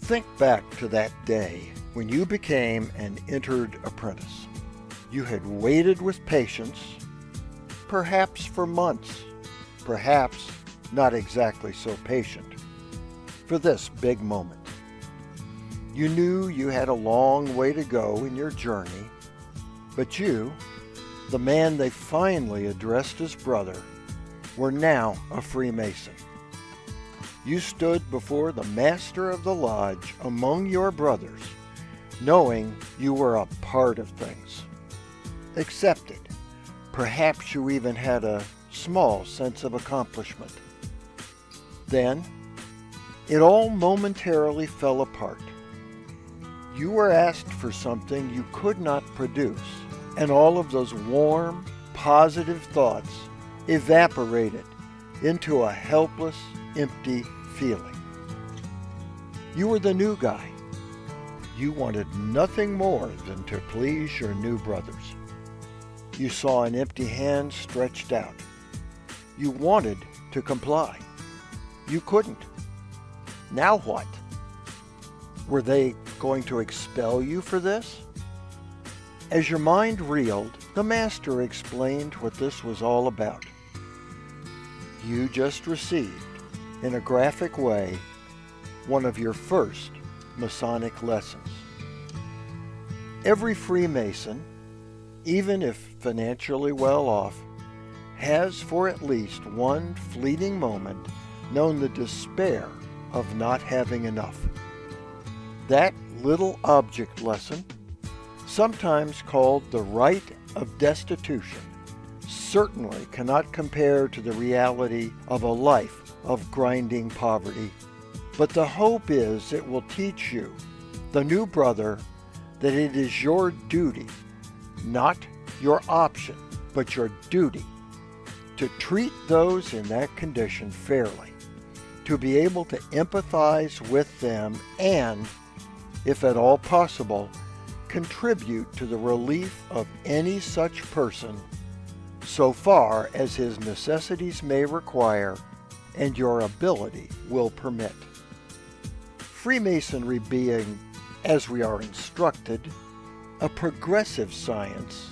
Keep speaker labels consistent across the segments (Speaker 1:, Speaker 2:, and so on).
Speaker 1: Think back to that day when you became an entered apprentice. You had waited with patience, perhaps for months, perhaps not exactly so patient, for this big moment. You knew you had a long way to go in your journey, but you, the man they finally addressed as brother, were now a Freemason. You stood before the master of the lodge among your brothers, knowing you were a part of things. Accepted. Perhaps you even had a small sense of accomplishment. Then, it all momentarily fell apart. You were asked for something you could not produce, and all of those warm, positive thoughts evaporated into a helpless, empty feeling. You were the new guy. You wanted nothing more than to please your new brothers. You saw an empty hand stretched out. You wanted to comply. You couldn't. Now what? Were they going to expel you for this? As your mind reeled, the master explained what this was all about. You just received, in a graphic way, one of your first Masonic lessons. Every Freemason, even if financially well off, has for at least one fleeting moment known the despair of not having enough. That little object lesson, sometimes called the Rite of Destitution, certainly cannot compare to the reality of a life of grinding poverty. But the hope is it will teach you, the new brother, that it is your duty, not your option, but your duty, to treat those in that condition fairly, to be able to empathize with them and, if at all possible, contribute to the relief of any such person so far as his necessities may require and your ability will permit. Freemasonry being, as we are instructed, a progressive science,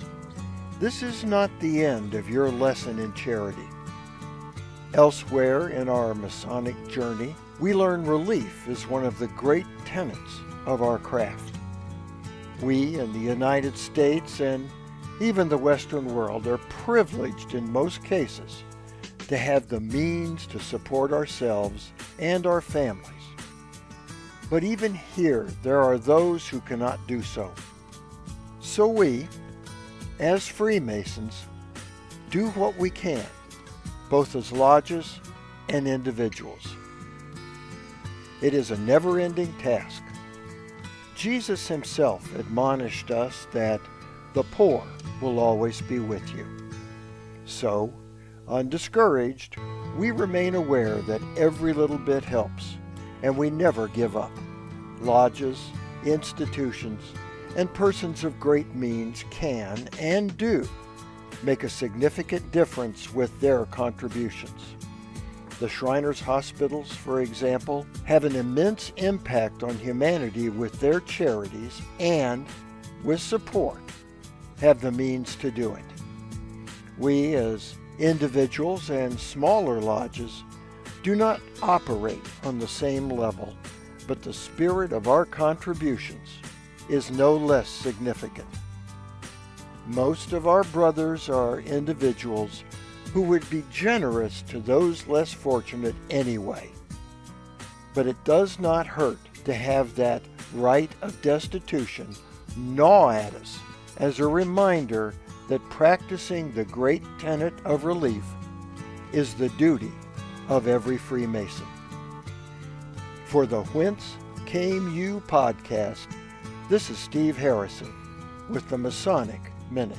Speaker 1: this is not the end of your lesson in charity. Elsewhere in our Masonic journey, we learn relief is one of the great tenets of our craft. We in the United States and even the Western world are privileged in most cases to have the means to support ourselves and our families. But even here, there are those who cannot do so. So we, as Freemasons, do what we can, both as lodges and individuals. It is a never-ending task. Jesus himself admonished us that the poor will always be with you. So, undiscouraged, we remain aware that every little bit helps, and we never give up. Lodges, institutions, and persons of great means can and do make a significant difference with their contributions. The Shriners Hospitals, for example, have an immense impact on humanity with their charities and, with support, have the means to do it. We, as individuals and smaller lodges, do not operate on the same level, but the spirit of our contributions is no less significant. Most of our brothers are individuals who would be generous to those less fortunate anyway. But it does not hurt to have that rite of destitution gnaw at us as a reminder that practicing the great tenet of relief is the duty of every Freemason. For the Whence Came You podcast, this is Steve Harrison with the Masonic Minute.